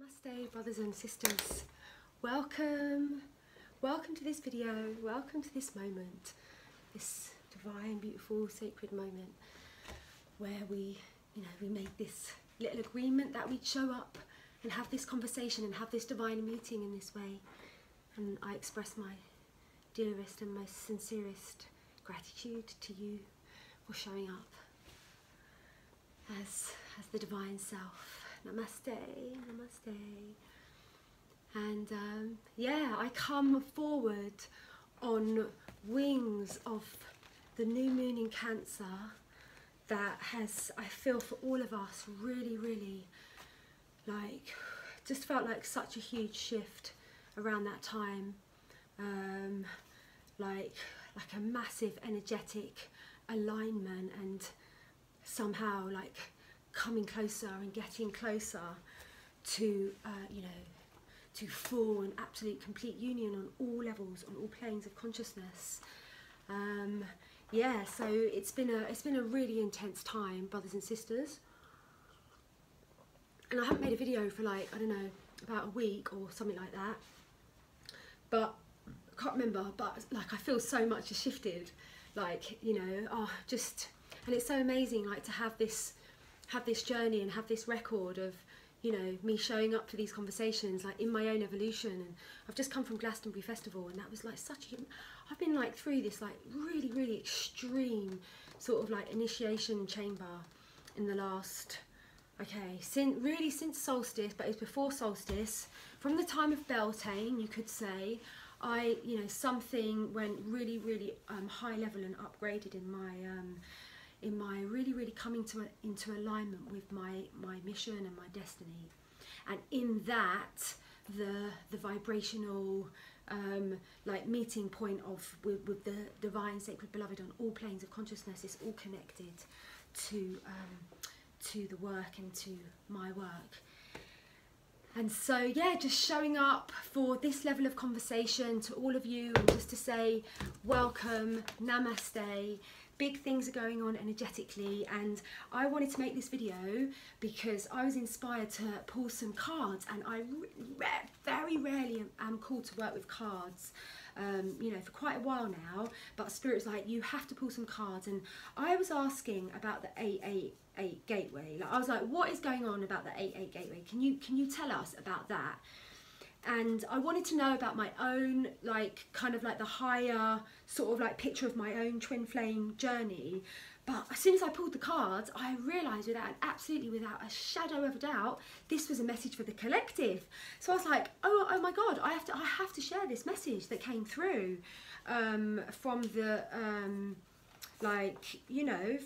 Namaste, brothers and sisters. Welcome to this video, welcome to this moment, this divine, beautiful, sacred moment where we made this little agreement that we'd show up and have this conversation and have this divine meeting in this way. And I express my dearest and most sincerest gratitude to you for showing up as the divine self. Namaste, namaste. And yeah, I come forward on wings of the new moon in Cancer that has, I feel for all of us, really just felt like such a huge shift around that time. Like a massive energetic alignment, and somehow like coming closer and getting closer to to full and absolute complete union on all levels, on all planes of consciousness. Yeah, so it's been a really intense time, brothers and sisters, and I haven't made a video for like, I don't know, about a week or something like that, but I can't remember, but like I feel so much has shifted, like, and it's so amazing like to have this journey and have this record of, me showing up for these conversations like in my own evolution. And I've just come from Glastonbury Festival, and that was like I've been like through this like really extreme sort of like initiation chamber in the last, since solstice, but it's before solstice, from the time of Beltane, you could say. Something went really high level and upgraded in my really coming into alignment with my mission and my destiny. And in that, the vibrational like meeting point with the divine sacred beloved on all planes of consciousness is all connected to the work and to my work. And so yeah, just showing up for this level of conversation to all of you, and just to say welcome, namaste. Big things are going on energetically, and I wanted to make this video because I was inspired to pull some cards, and I very rarely am called to work with cards, for quite a while now, but Spirit's like, you have to pull some cards. And I was asking about the 888 gateway. Like, I was like, what is going on about the 88 gateway? Can you tell us about that? And I wanted to know about my own, like, kind of like the higher sort of like picture of my own twin flame journey. But as soon as I pulled the cards, I realised absolutely without a shadow of a doubt, this was a message for the collective. So I was like, oh my God, I have to share this message that came through from the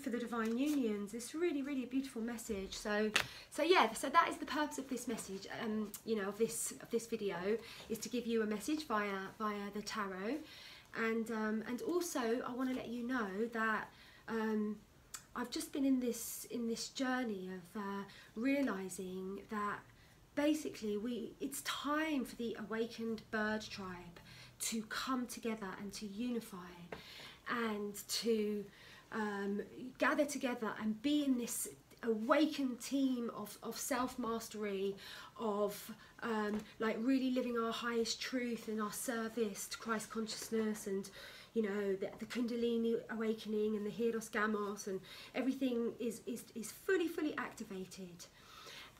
for the divine unions. It's really a beautiful message. So yeah, so that is the purpose of this message, of this video, is to give you a message via the tarot. And also I want to let you know that I've just been in this journey of realizing that basically it's time for the awakened bird tribe to come together and to unify, and to gather together and be in this awakened team of self-mastery, of like really living our highest truth in our service to Christ consciousness, and the Kundalini awakening and the Hieros Gamos, and everything is fully activated,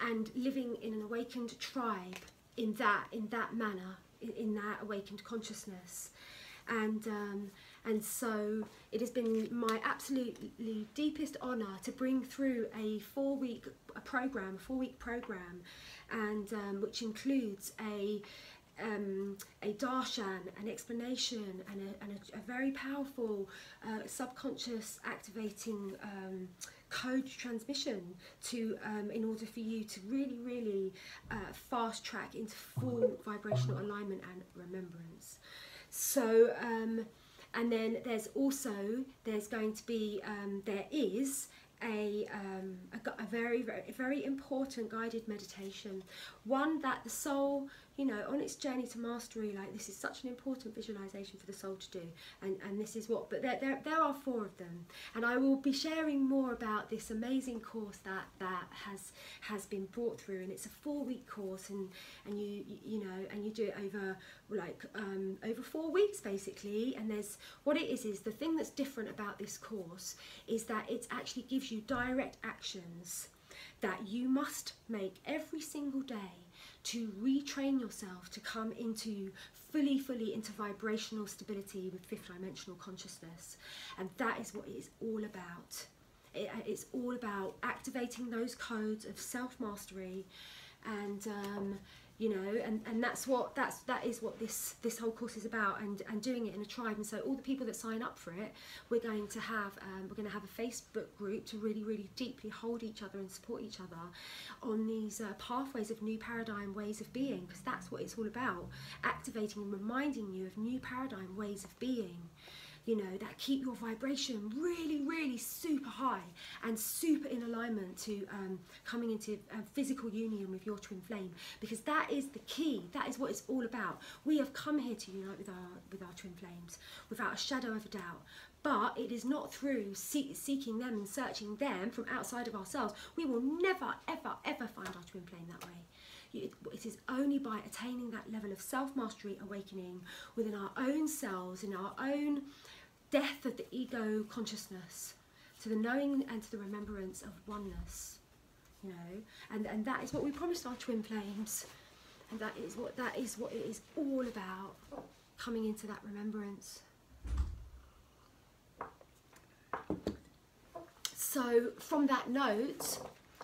and living in an awakened tribe in that manner, in that awakened consciousness. And so it has been my absolutely deepest honour to bring through a four-week program, and which includes a darshan, an explanation, and a very powerful subconscious activating code transmission to in order for you to really fast track into full vibrational alignment and remembrance. So and then there's going to be there is a very important guided meditation, one that the soul you know, on its journey to mastery, like this is such an important visualisation for the soul to do, and this is what, but there are 4 of them, and I will be sharing more about this amazing course that has been brought through, and it's a 4-week course, and you know, and you do it over like over 4 weeks basically. And there's what it is the thing that's different about this course is that it actually gives you direct actions that you must make every single day to retrain yourself to come into fully into vibrational stability with 5th dimensional consciousness. And that is what it is all about. It's all about activating those codes of self-mastery, and you know, and that is what this whole course is about, and doing it in a tribe. And so all the people that sign up for it, we're going to have a Facebook group to really deeply hold each other and support each other on these pathways of new paradigm ways of being, because that's what it's all about, activating and reminding you of new paradigm ways of being, you know, that keep your vibration really super high and super in alignment to coming into a physical union with your twin flame, because that is the key. That is what it's all about. We have come here to unite with our twin flames without a shadow of a doubt. But it is not through seeking them and searching them from outside of ourselves. We will never ever find our twin flame that way. It is only by attaining that level of self-mastery, awakening within our own selves, in our own death of the ego consciousness, to the knowing and to the remembrance of oneness, you know, and that is what we promised our twin flames, and that is what it is all about, coming into that remembrance. So from that note,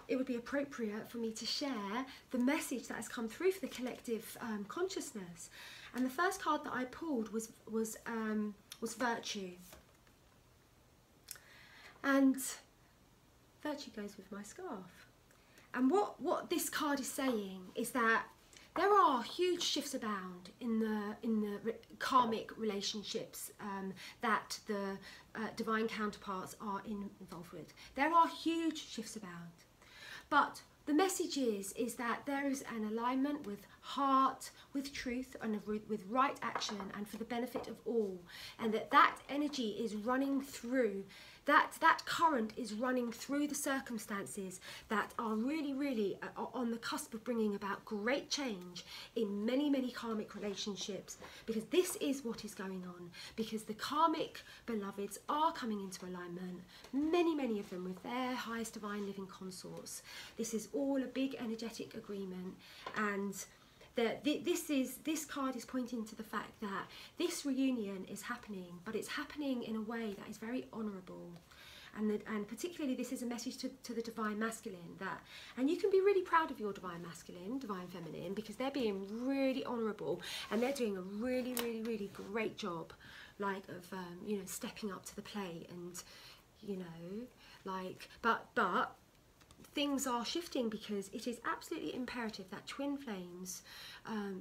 it would be appropriate for me to share the message that has come through for the collective consciousness. And the first card that I pulled was virtue. And virtue goes with my scarf. And what this card is saying is that there are huge shifts abound in the karmic relationships that the divine counterparts are involved with. There are huge shifts abound. But the message is that there is an alignment with heart, with truth, and with right action, and for the benefit of all, and that energy is running through, that current is running through the circumstances that are really on the cusp of bringing about great change in many karmic relationships, because this is what is going on, because the karmic beloveds are coming into alignment, many of them with their highest divine living consorts. This is all a big energetic agreement, and this card is pointing to the fact that this reunion is happening, but it's happening in a way that is very honourable. And particularly this is a message to the divine masculine, that, and you can be really proud of your divine masculine, divine feminine, because they're being really honourable, and they're doing a really great job, like, of you know, stepping up to the plate, and you know, like, but things are shifting, because it is absolutely imperative that twin flames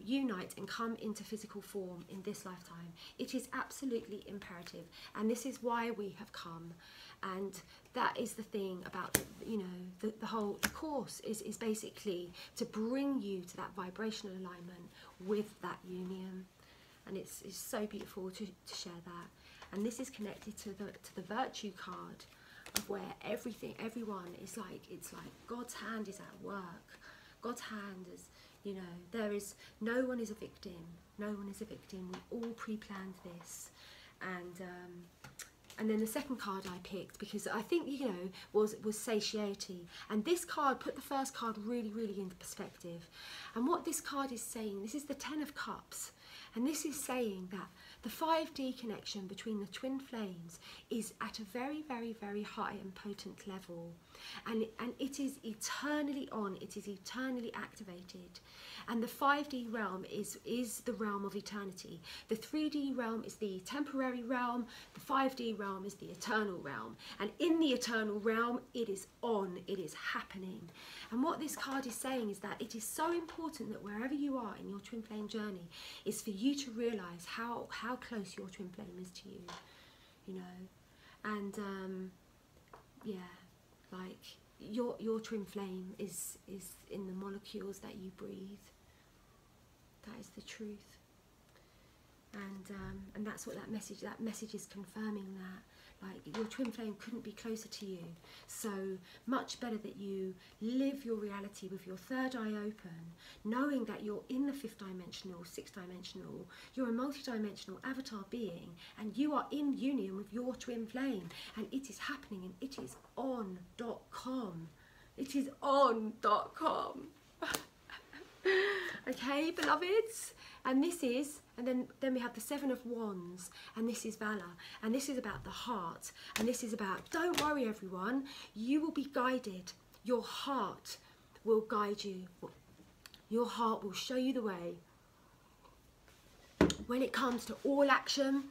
unite and come into physical form in this lifetime. It is absolutely imperative, and this is why we have come. And that is the thing about, you know, the whole course is basically to bring you to that vibrational alignment with that union. And it's so beautiful to share that. And this is connected to the virtue card, of where everyone is like, it's like God's hand is at work. God's hand is, you know, no one is a victim. No one is a victim. We all pre-planned this. And then the second card I picked, because I think, you know, was satiety. And this card put the first card really into perspective. And what this card is saying, this is the 10 of Cups. And this is saying that the 5D connection between the twin flames is at a very high and potent level. And it is eternally on, it is eternally activated. And the 5D realm is the realm of eternity. The 3D realm is the temporary realm. The 5D realm is the eternal realm. And in the eternal realm, it is on, it is happening. And what this card is saying is that it is so important that wherever you are in your twin flame journey, is for you to realise how close your twin flame is to you, you know. And yeah, like your twin flame is in the molecules that you breathe. That is the truth. And that's what that message is confirming, that like your twin flame couldn't be closer to you. So much better that you live your reality with your third eye open, knowing that you're in the fifth dimensional, sixth dimensional, you're a multi-dimensional avatar being, and you are in union with your twin flame, and it is happening, and it is on.com. It is on.com. Okay, beloveds? And this is, and then we have the Seven of Wands, and this is Valor, and this is about the heart, and this is about, don't worry everyone, you will be guided. Your heart will guide you. Your heart will show you the way. When it comes to all action,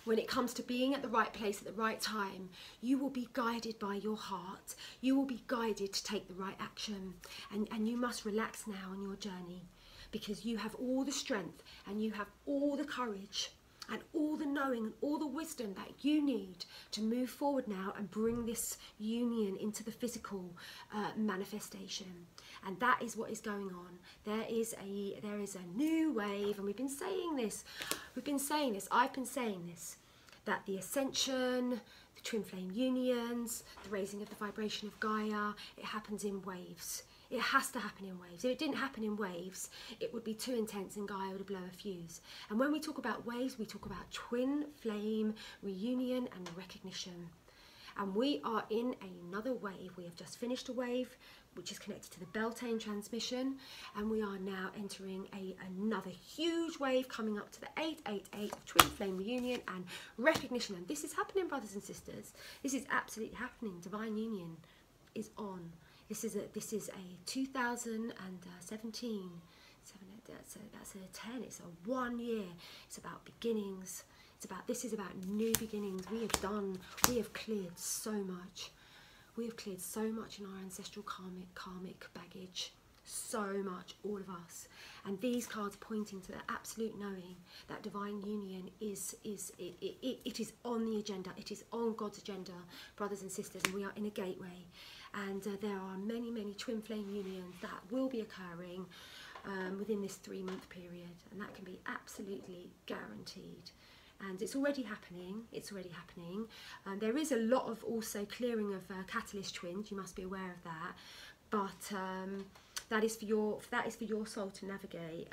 when it comes to being at the right place at the right time, you will be guided by your heart. You will be guided to take the right action. And you must relax now on your journey, because you have all the strength and you have all the courage and all the knowing and all the wisdom that you need to move forward now and bring this union into the physical manifestation. And that is what is going on. There is a new wave, and we've been saying this. I've been saying this, that the Ascension, the twin flame unions, the raising of the vibration of Gaia, it happens in waves. It has to happen in waves. If it didn't happen in waves, it would be too intense and Gaia would blow a fuse. And when we talk about waves, we talk about twin flame reunion and recognition. And we are in another wave. We have just finished a wave which is connected to the Magdalene Transmission, and we are now entering another huge wave coming up to the 888 of twin flame reunion and recognition. And this is happening, brothers and sisters. This is absolutely happening. Divine union is on. This is a 2017. That's a 10. It's a 1 year. It's about beginnings. This is about new beginnings. We have cleared so much. We have cleared so much in our ancestral karmic baggage. So much, all of us. And these cards pointing to the absolute knowing that divine union is on the agenda. It is on God's agenda, brothers and sisters, and we are in a gateway. And there are many, many twin flame unions that will be occurring within this 3-month period, and that can be absolutely guaranteed. And it's already happening. There is a lot of also clearing of catalyst twins. You must be aware of that. But that is for your soul to navigate.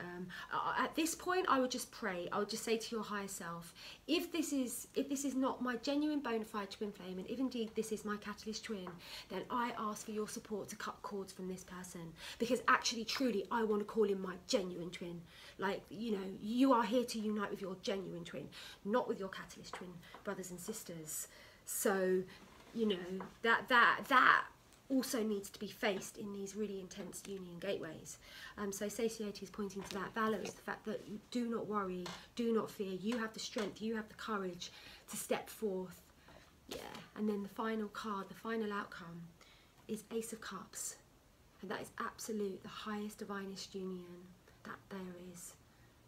At this point, I would just pray. I would just say to your higher self, if this is not my genuine bona fide twin flame, and if indeed this is my catalyst twin, then I ask for your support to cut cords from this person, because actually, truly, I want to call in my genuine twin. Like, you know, you are here to unite with your genuine twin, not with your catalyst twin, brothers and sisters. So, you know, that also needs to be faced in these really intense union gateways. So satiety is pointing to that. Valor is the fact that do not worry, do not fear. You have the strength, you have the courage to step forth. Yeah. And then the final card, the final outcome is Ace of Cups. And that is absolute, the highest divinest union that there is.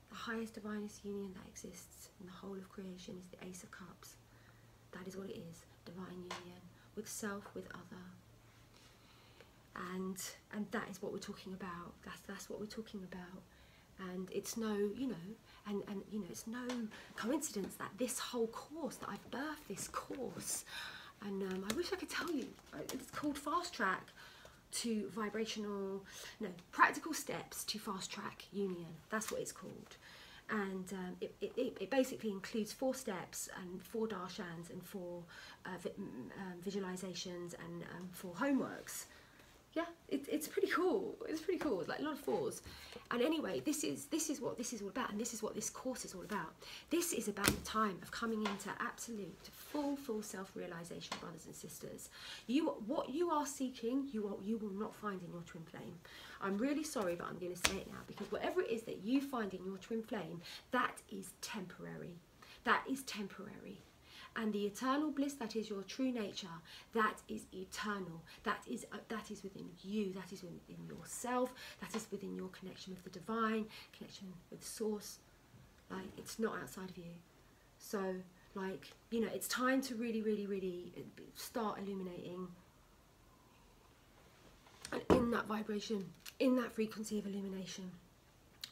The highest divinest union that exists in the whole of creation is the Ace of Cups. That is what it is. Divine union with self, with other. And that is what we're talking about. That's what we're talking about. And it's no, you know, and you know, it's no coincidence that this whole course, that I've birthed this course, and I wish I could tell you, it's called Fast Track to Practical Steps to Fast Track Union. That's what it's called. And it basically includes 4 steps and 4 darshans and 4 visualizations and 4 homeworks. Yeah, it's pretty cool. It's pretty cool. It's like a lot of 4s. And anyway, this is what this is all about, and this is what this course is all about. This is about the time of coming into absolute, full self-realization, brothers and sisters. What you are seeking, you will not find in your twin flame. I'm really sorry, but I'm going to say it now, because whatever it is that you find in your twin flame, that is temporary. That is temporary. And the eternal bliss that is your true nature, that is eternal. That is within you. That is within yourself. That is within your connection with the divine, connection with source. Like, it's not outside of you. So, like, you know, it's time to really, really, really start illuminating. And in that vibration, in that frequency of illumination,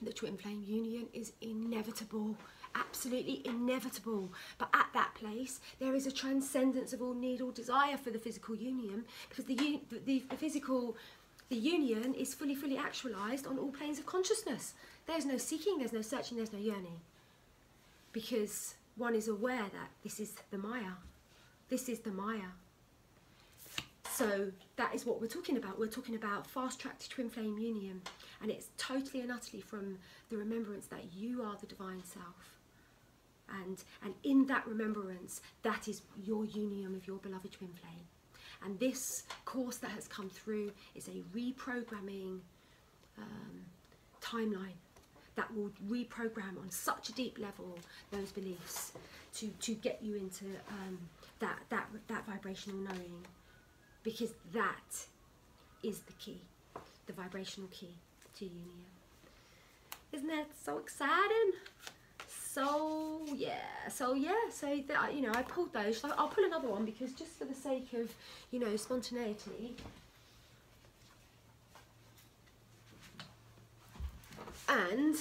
The twin flame union is inevitable, absolutely inevitable. But at that place, there is a transcendence of all need or desire for the physical union, because the union is fully actualized on all planes of consciousness. There's no seeking, there's no searching, there's no yearning. Because one is aware that this is the Maya. This is the Maya. So that is what we're talking about. We're talking about fast-tracked twin flame union. And it's totally and utterly from the remembrance that you are the divine self. And in that remembrance, that is your union with your beloved twin flame. And this course that has come through is a reprogramming timeline that will reprogram on such a deep level those beliefs to get you into that vibrational knowing, because that is the key, the vibrational key to union. Isn't that so exciting? So you know, I pulled those. So I'll pull another one, because just for the sake of, you know, spontaneity. And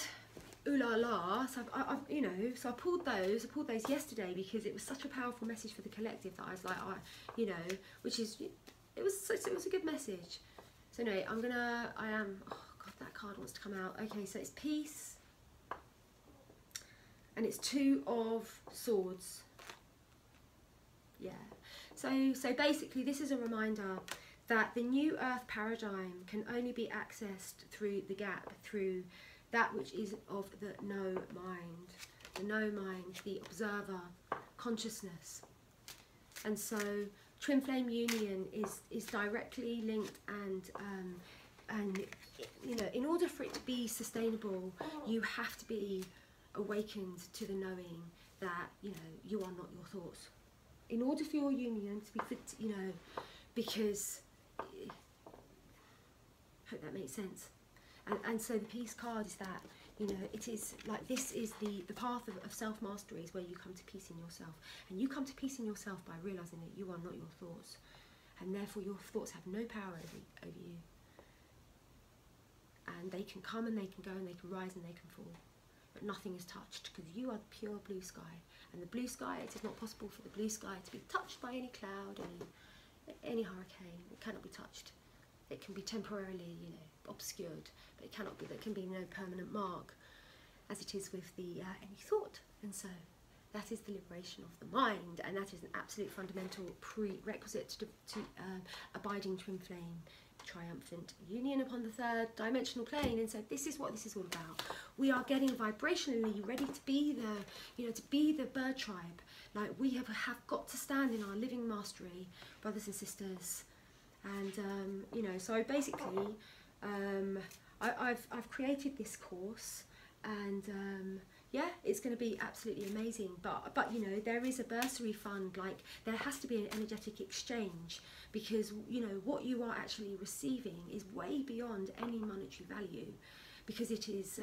ooh la la, so you know, so I pulled those yesterday because it was such a powerful message for the collective that I was like, you know, it was a good message. So anyway, oh god, that card wants to come out. Okay, so it's peace, and it's 2 of Swords. Yeah. So basically, this is a reminder that the new Earth paradigm can only be accessed through the gap, through that which is of the no mind, the observer consciousness. And so twin flame union is directly linked, and you know, in order for it to be sustainable, you have to be awakened to the knowing that, you know, you are not your thoughts. In order for your union to be fit, you know, because hope that makes sense. And so the peace card is that, you know, it is like, this is the path of self-mastery, is where you come to peace in yourself. And you come to peace in yourself by realising that you are not your thoughts. And therefore your thoughts have no power over you. And they can come and they can go and they can rise and they can fall. But nothing is touched, because you are the pure blue sky. And the blue sky, it is not possible for the blue sky to be touched by any cloud, any hurricane. It cannot be touched. It can be temporarily, you know, obscured, but it cannot be. There can be no permanent mark, as it is with the any thought. And so that is the liberation of the mind, and that is an absolute fundamental prerequisite to abiding twin flame, triumphant union upon the 3rd dimensional plane. And so this is what this is all about. We are getting vibrationally ready to be the, you know, to be the bird tribe. Like, we have got to stand in our living mastery, brothers and sisters. And you know, so basically I've created this course, and yeah, it's going to be absolutely amazing. But you know, there is a bursary fund. Like, there has to be an energetic exchange, because, you know, what you are actually receiving is way beyond any monetary value, because it is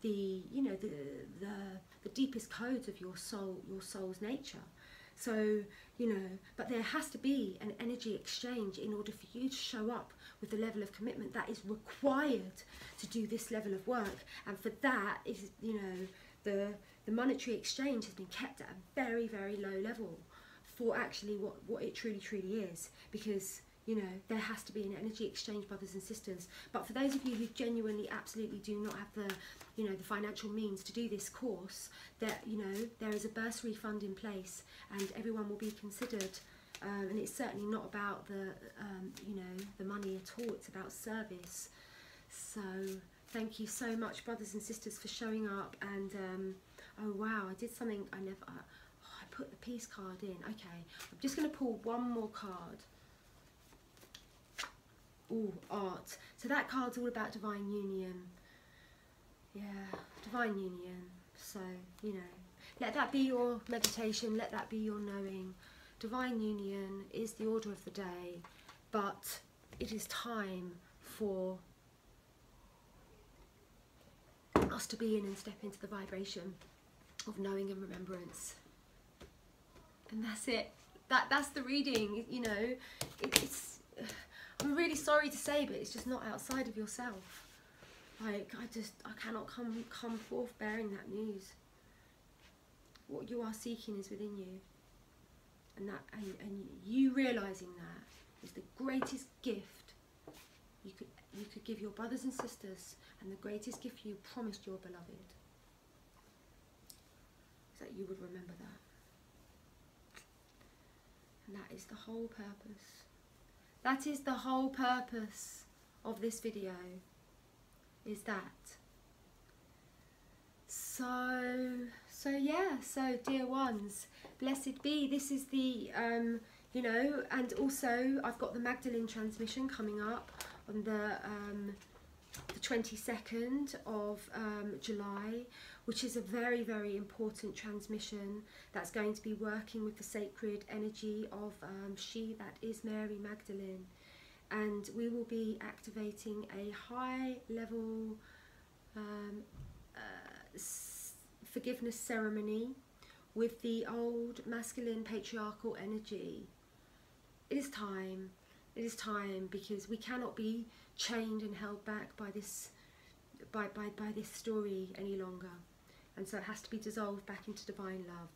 the, you know, the deepest codes of your soul's nature. So, you know, but there has to be an energy exchange in order for you to show up with the level of commitment that is required to do this level of work. And for that is, you know, the monetary exchange has been kept at a very, very low level for actually what it truly is, because, you know, there has to be an energy exchange, brothers and sisters. But for those of you who genuinely absolutely do not have the, you know, the financial means to do this course, that, you know, there is a bursary fund in place, and everyone will be considered. And it's certainly not about the, you know, the money at all. It's about service. So thank you so much, brothers and sisters, for showing up. And oh wow, I did something I never. I put the peace card in. Okay, I'm just going to pull one more card. Ooh, art. So that card's all about divine union. Yeah, divine union. So, you know, let that be your meditation, let that be your knowing. Divine union is the order of the day, but it is time for us to be in and step into the vibration of knowing and remembrance. And that's it. That's the reading, you know. It's I'm really sorry to say, but it's just not outside of yourself. Like, I cannot come forth bearing that news. What you are seeking is within you. And you realising that is the greatest gift you could give your brothers and sisters, and the greatest gift you promised your beloved is that you would remember that. And that is the whole purpose. That is the whole purpose of this video, is that. So yeah, so dear ones, blessed be. This is the, you know, and also I've got the Magdalene Transmission coming up on the 22nd of July, which is a very, very important transmission that's going to be working with the sacred energy of she that is Mary Magdalene. And we will be activating a high level forgiveness ceremony with the old masculine patriarchal energy. It is time. It is time, because we cannot be chained and held back by this by this story any longer, and so it has to be dissolved back into divine love.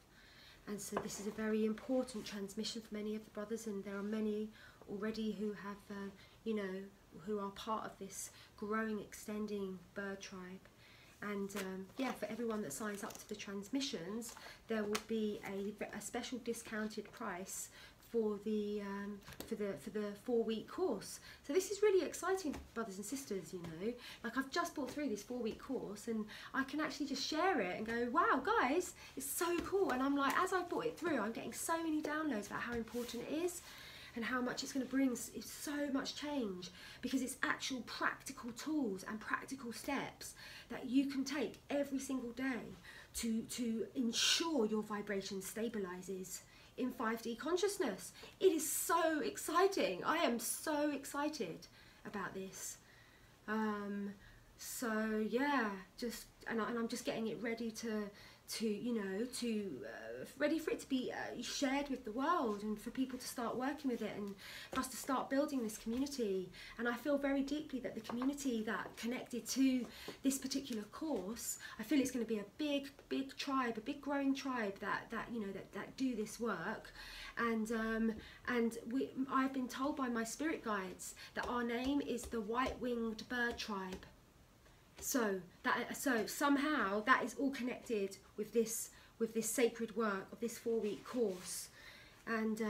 And so this is a very important transmission for many of the brothers, and there are many already who have you know, who are part of this growing, extending bird tribe. And yeah, for everyone that signs up to the transmissions, there will be a special discounted price for the 4-week course. So this is really exciting, brothers and sisters, you know. Like, I've just bought through this 4-week course, and I can actually just share it and go, wow, guys, it's so cool. And I'm like, as I've bought it through, I'm getting so many downloads about how important it is and how much it's going to bring. It's so much change, because it's actual practical tools and practical steps that you can take every single day to ensure your vibration stabilizes in 5D consciousness. It is so exciting. I am so excited about this. So yeah, just and I'm just getting it ready to you know, ready for it to be shared with the world, and for people to start working with it, and for us to start building this community. And I feel very deeply that the community that connected to this particular course, I feel it's going to be a big tribe, a big growing tribe that you know, that do this work. And I've been told by my spirit guides that our name is the White-Winged Bird Tribe. So somehow that is all connected with this sacred work of this 4-week course. And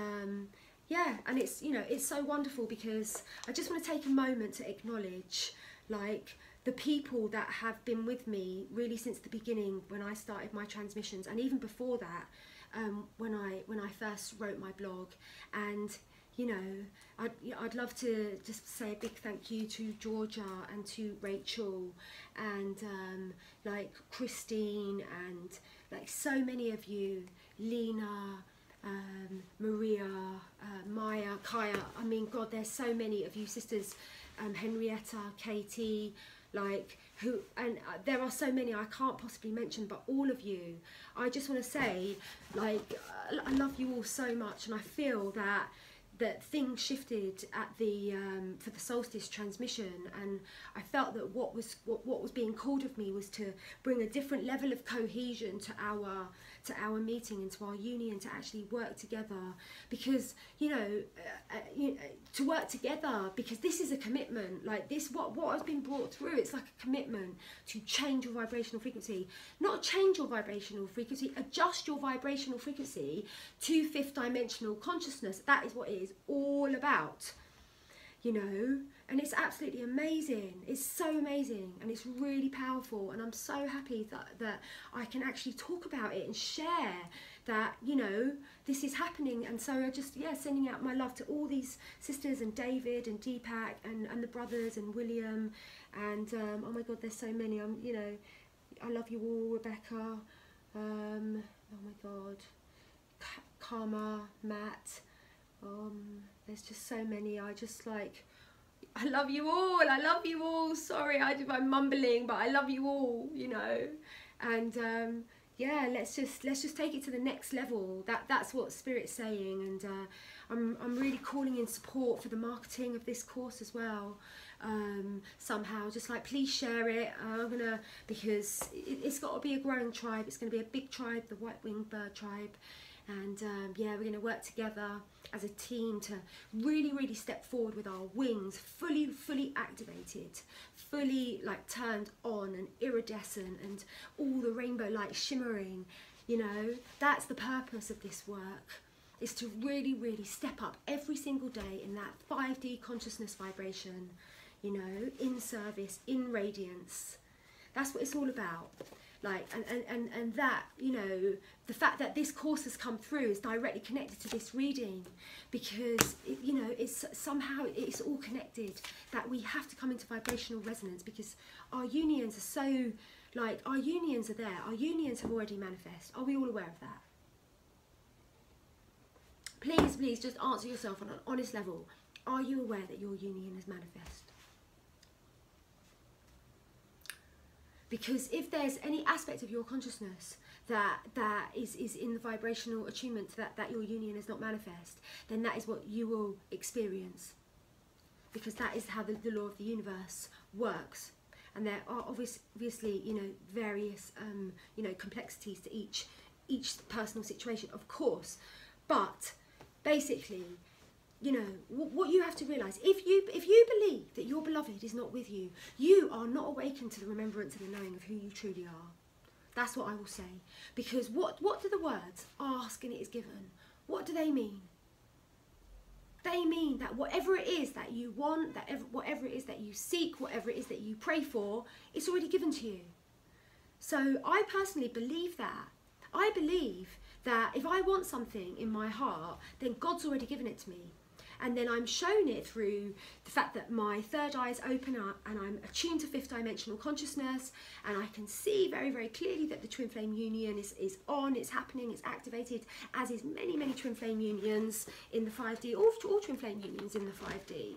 yeah, and it's, you know, it's so wonderful, because I just want to take a moment to acknowledge, like, the people that have been with me really since the beginning, when I started my transmissions, and even before that, when I first wrote my blog. And you know, I'd love to just say a big thank you to Georgia and to Rachel and like Christine, and like so many of you, Lena, Maria, Maya, Kaya. I mean, God, there's so many of you sisters, Henrietta, Katie, like, who, and there are so many I can't possibly mention, but all of you, I just want to say, like, I love you all so much. And I feel that things shifted at the for the solstice transmission, and I felt that what was being called of me was to bring a different level of cohesion to our meeting and to our union, to actually work together, because you know, to work together, because this is a commitment. Like this, what has been brought through, it's like a commitment to change your vibrational frequency. Not change your vibrational frequency, adjust your vibrational frequency to 5th dimensional consciousness. That is what it is all about, you know. And it's absolutely amazing. It's so amazing, and it's really powerful, and I'm so happy that I can actually talk about it and share that, you know, this is happening. And so I just, yeah, sending out my love to all these sisters, and David and Deepak and the brothers and William, and oh my God, there's so many. You know, I love you all, Rebecca, oh my God, Karma, Matt, there's just so many. I just, like, I love you all. I love you all. Sorry, I'm mumbling, but I love you all, you know. And yeah, let's just take it to the next level. That's what Spirit's saying, and I'm really calling in support for the marketing of this course as well. Somehow, just like, please share it. Because it's got to be a growing tribe. It's going to be a big tribe, the white-winged bird tribe, and yeah, we're going to work together as a team to really step forward with our wings fully activated, fully like turned on and iridescent, and all the rainbow light shimmering. You know, that's the purpose of this work, is to really step up every single day in that 5D consciousness vibration, you know, in service, in radiance. That's what it's all about. Like, and that, you know, the fact that this course has come through is directly connected to this reading, because you know, it's somehow, it's all connected, that we have to come into vibrational resonance, because our unions are so, like, our unions are there, our unions have already manifest. Are we all aware of that? Please just answer yourself on an honest level. Are you aware that your union has manifest? Because if there's any aspect of your consciousness that is in the vibrational attunement that your union is not manifest, then that is what you will experience. Because that is how the law of the universe works. And there are obviously, you know, various you know, complexities to each personal situation, of course. But basically, you know, what you have to realise, if you believe that your beloved is not with you, you are not awakened to the remembrance and the knowing of who you truly are. That's what I will say. Because what do the words ask and it is given, what do they mean? They mean that whatever it is that you want, that whatever it is that you seek, whatever it is that you pray for, it's already given to you. So I personally believe that. I believe that if I want something in my heart, then God's already given it to me. And then I'm shown it through the fact that my third eye is open up and I'm attuned to fifth dimensional consciousness, and I can see very clearly that the twin flame union is on, it's happening, it's activated, as is many twin flame unions in the 5D, all twin flame unions in the 5D.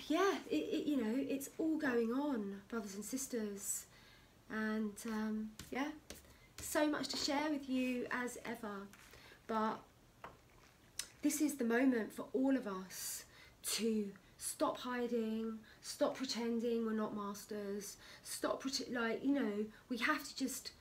Yeah, you know, it's all going on, brothers and sisters. And yeah, so much to share with you as ever. But this is the moment for all of us to stop hiding, stop pretending we're not masters, stop like, you know, we have to just,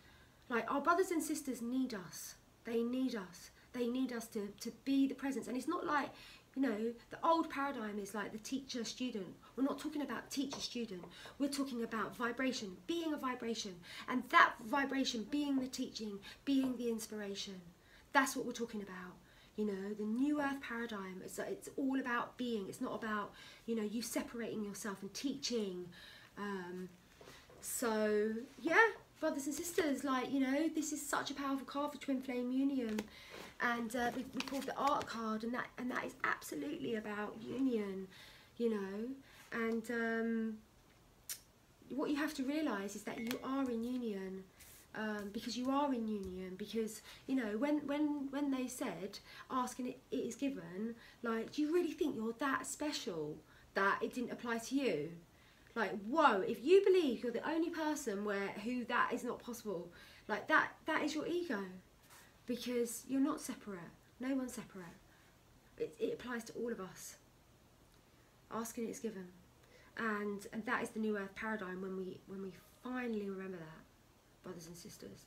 like, our brothers and sisters need us. They need us. They need us to be the presence. And it's not like, you know, the old paradigm is like the teacher-student. We're not talking about teacher-student. We're talking about vibration, being a vibration. And that vibration being the teaching, being the inspiration. That's what we're talking about. You know, the new earth paradigm, it's all about being. It's not about, you know, you separating yourself and teaching. So, yeah, brothers and sisters, like, you know, this is such a powerful card for twin flame union. And we pulled the art card, and that is absolutely about union, you know. And what you have to realise is that you are in union. Because you are in union, because, you know, when they said ask and it is given, like, do you really think you're that special that it didn't apply to you? Like, whoa, if you believe you're the only person who that is not possible, like, that is your ego, because you're not separate. No one's separate. It applies to all of us. Ask and it is given, and that is the new earth paradigm when we finally remember that. Brothers and sisters,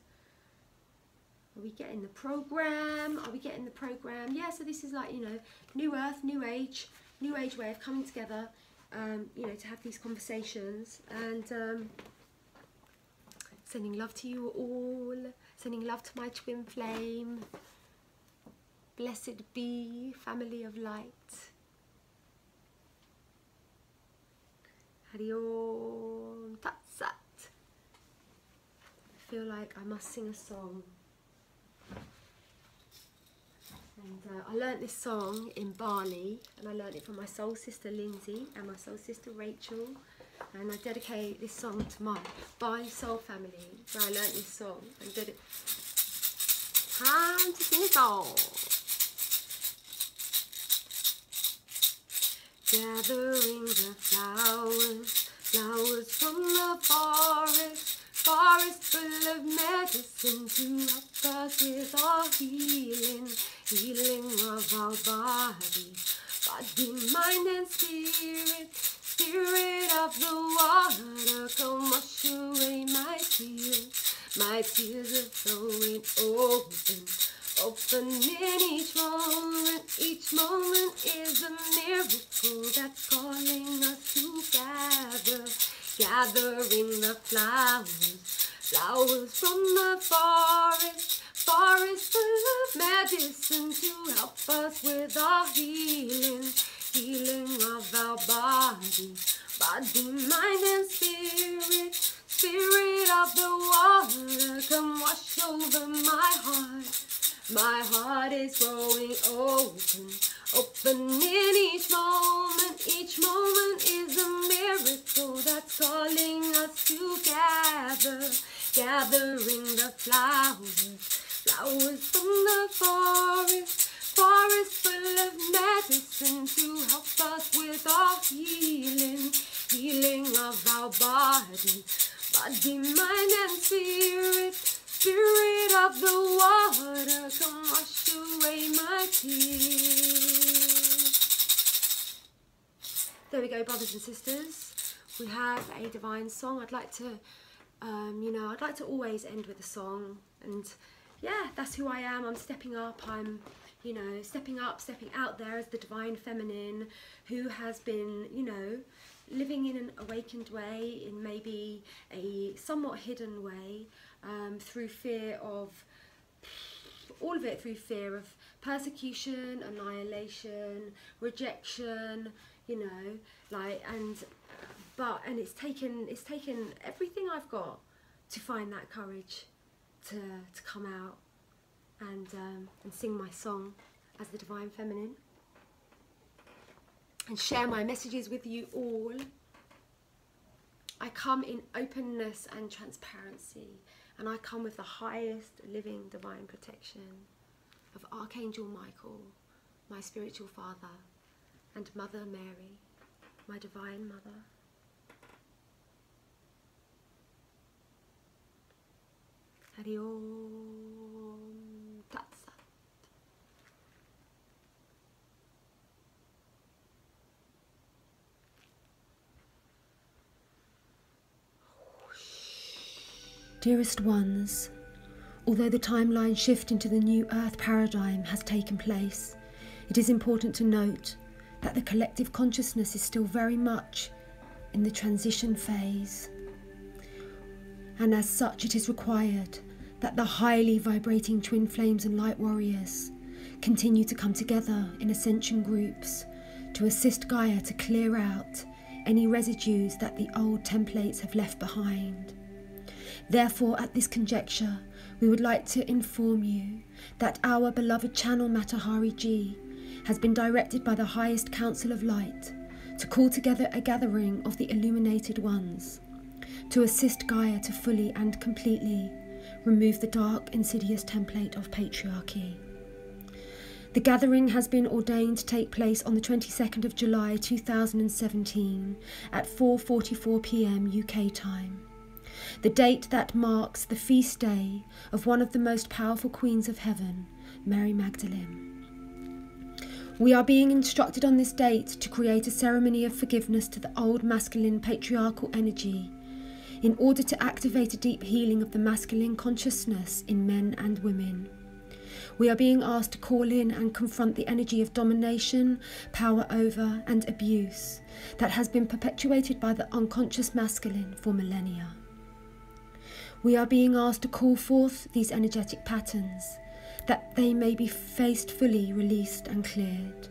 are we getting the program? Are we getting the program? Yeah, so this is like, you know, new earth, new age way of coming together, you know, to have these conversations. And sending love to you all, sending love to my twin flame. Blessed be family of light. Hari Om Tat Sat. I feel like I must sing a song, and I learnt this song in Bali, and I learnt it from my soul sister Lindsay and my soul sister Rachel, and I dedicate this song to my Bali soul family where I learnt this song. And did it. Time to sing a song. Gathering the flowers from the forest, forest full of medicine to help us with our healing, healing of our body, mind and spirit, spirit of the water, come wash away my tears are flowing open. Opening each moment is a miracle that's calling us to gathering the flowers from the forest full of medicine to help us with our healing of our body, mind and spirit, spirit of the water, come wash over my heart. My heart is growing open in each moment is a miracle that's calling us to gathering the flowers from the forest full of medicine to help us with our healing of our body, mind and spirit, spirit of the water, come wash away my tears. There we go, brothers and sisters. We have a divine song. I'd like to, I'd like to always end with a song. And yeah, that's who I am. I'm stepping up. I'm, stepping out there as the divine feminine who has been, living in an awakened way, in maybe a somewhat hidden way, through fear of, all of it through fear of persecution, annihilation, rejection, and it's taken everything I've got to find that courage to come out and sing my song as the divine feminine and share my messages with you all. I come in openness and transparency, and I come with the highest living divine protection of Archangel Michael, my spiritual father, and Mother Mary, my divine mother. Hari Om Tat Sat. Dearest ones, although the timeline shift into the new Earth paradigm has taken place, it is important to note that the collective consciousness is still very much in the transition phase. And as such, it is required that the highly vibrating twin flames and light warriors continue to come together in ascension groups to assist Gaia to clear out any residues that the old templates have left behind. Therefore, at this conjecture, we would like to inform you that our beloved channel Matahari G has been directed by the highest council of light to call together a gathering of the illuminated ones to assist Gaia to fully and completely remove the dark, insidious template of patriarchy. The gathering has been ordained to take place on the 22nd of July 2017 at 4:44 p.m. UK time. The date that marks the feast day of one of the most powerful queens of heaven, Mary Magdalene. We are being instructed on this date to create a ceremony of forgiveness to the old masculine patriarchal energy in order to activate a deep healing of the masculine consciousness in men and women. We are being asked to call in and confront the energy of domination, power over and abuse that has been perpetuated by the unconscious masculine for millennia. We are being asked to call forth these energetic patterns that they may be faced fully, released and cleared.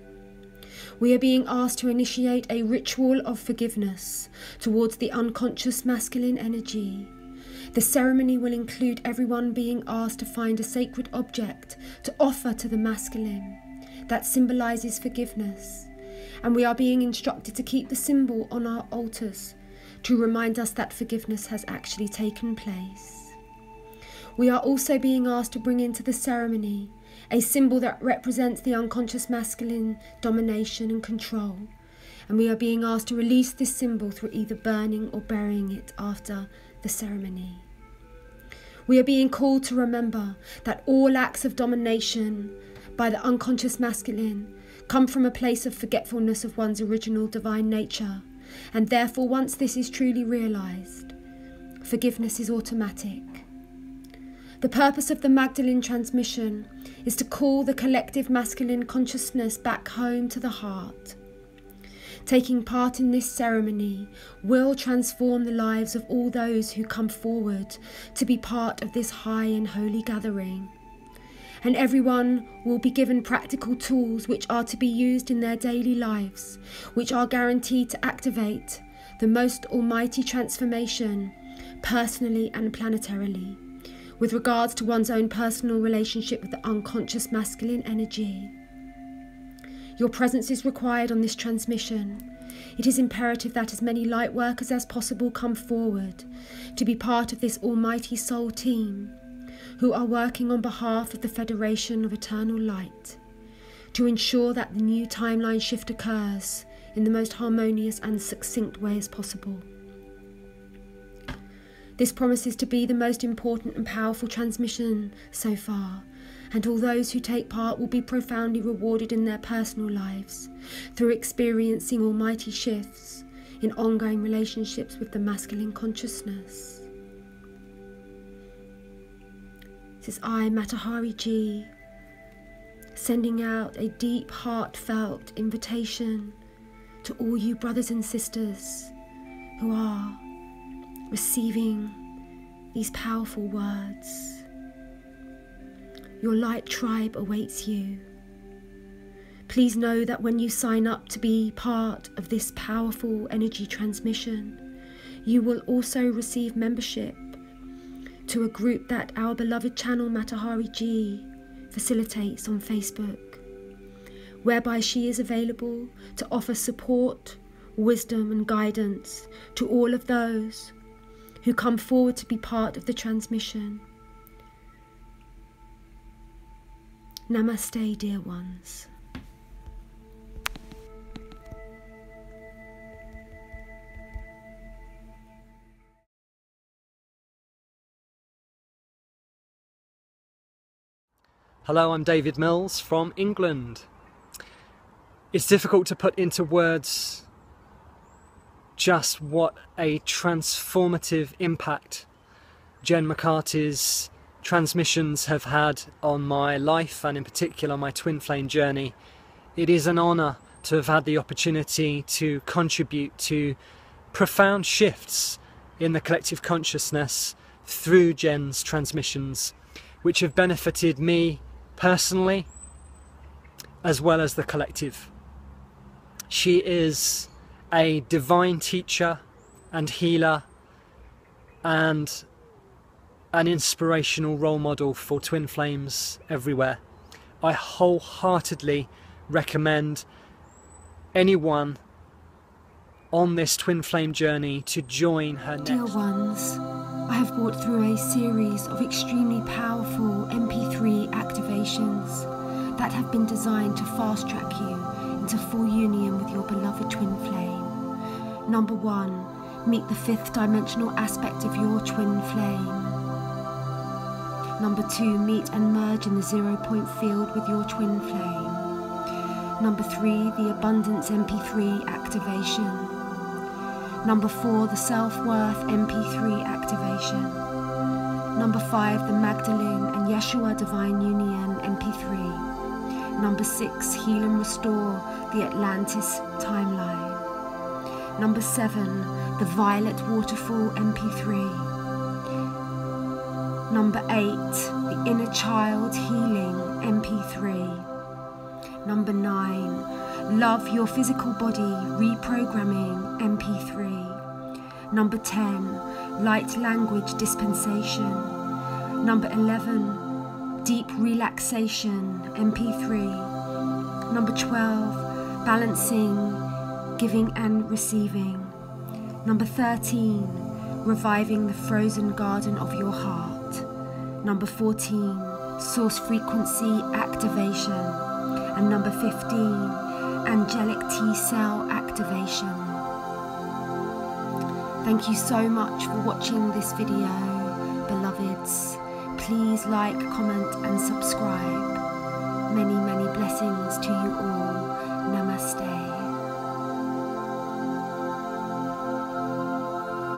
We are being asked to initiate a ritual of forgiveness towards the unconscious masculine energy. The ceremony will include everyone being asked to find a sacred object to offer to the masculine that symbolises forgiveness, and we are being instructed to keep the symbol on our altars to remind us that forgiveness has actually taken place. We are also being asked to bring into the ceremony a symbol that represents the unconscious masculine domination and control, and we are being asked to release this symbol through either burning or burying it after the ceremony. We are being called to remember that all acts of domination by the unconscious masculine come from a place of forgetfulness of one's original divine nature, and therefore once this is truly realised, forgiveness is automatic. The purpose of the Magdalene Transmission is to call the collective masculine consciousness back home to the heart. Taking part in this ceremony will transform the lives of all those who come forward to be part of this high and holy gathering. And everyone will be given practical tools which are to be used in their daily lives, which are guaranteed to activate the most almighty transformation, personally and planetarily, with regards to one's own personal relationship with the unconscious masculine energy. Your presence is required on this transmission. It is imperative that as many light workers as possible come forward to be part of this almighty soul team, who are working on behalf of the Federation of Eternal Light, to ensure that the new timeline shift occurs in the most harmonious and succinct way as possible. This promises to be the most important and powerful transmission so far, and all those who take part will be profoundly rewarded in their personal lives through experiencing almighty shifts in ongoing relationships with the masculine consciousness. This is I, Matahari G, sending out a deep, heartfelt invitation to all you brothers and sisters who are receiving these powerful words. Your light tribe awaits you. Please know that when you sign up to be part of this powerful energy transmission, you will also receive membership to a group that our beloved channel Matahari G facilitates on Facebook, whereby she is available to offer support, wisdom and guidance to all of those who come forward to be part of the transmission. Namaste, dear ones. Hello, I'm David Mills from England. It's difficult to put into words just what a transformative impact Jen McCarthy's transmissions have had on my life, and in particular my twin flame journey. It is an honour to have had the opportunity to contribute to profound shifts in the collective consciousness through Jen's transmissions, which have benefited me personally as well as the collective. She is a divine teacher and healer and an inspirational role model for twin flames everywhere. I wholeheartedly recommend anyone on this twin flame journey to join her next. Dear ones, I have brought through a series of extremely powerful MP3 activations that have been designed to fast track you into full union with your beloved twin flame. Number 1, meet the 5th dimensional aspect of your twin flame. Number 2, meet and merge in the 0 point field with your twin flame. Number 3, the abundance MP3 activation. Number 4, the self-worth MP3 activation. Number 5, the Magdalene and Yeshua Divine Union MP3. Number 6, heal and restore the Atlantis timeline. Number 7, the Violet Waterfall MP3. Number 8, the Inner Child Healing MP3. Number 9, Love Your Physical Body Reprogramming MP3. Number 10, Light Language Dispensation. Number 11, Deep Relaxation MP3. Number 12, Balancing, Giving and Receiving. Number 13, Reviving the Frozen Garden of Your Heart. Number 14, Source Frequency Activation. And number 15, Angelic T-Cell Activation. Thank you so much for watching this video, beloved. thoughts. Please like, comment and subscribe. Many, many blessings to you all. Namaste.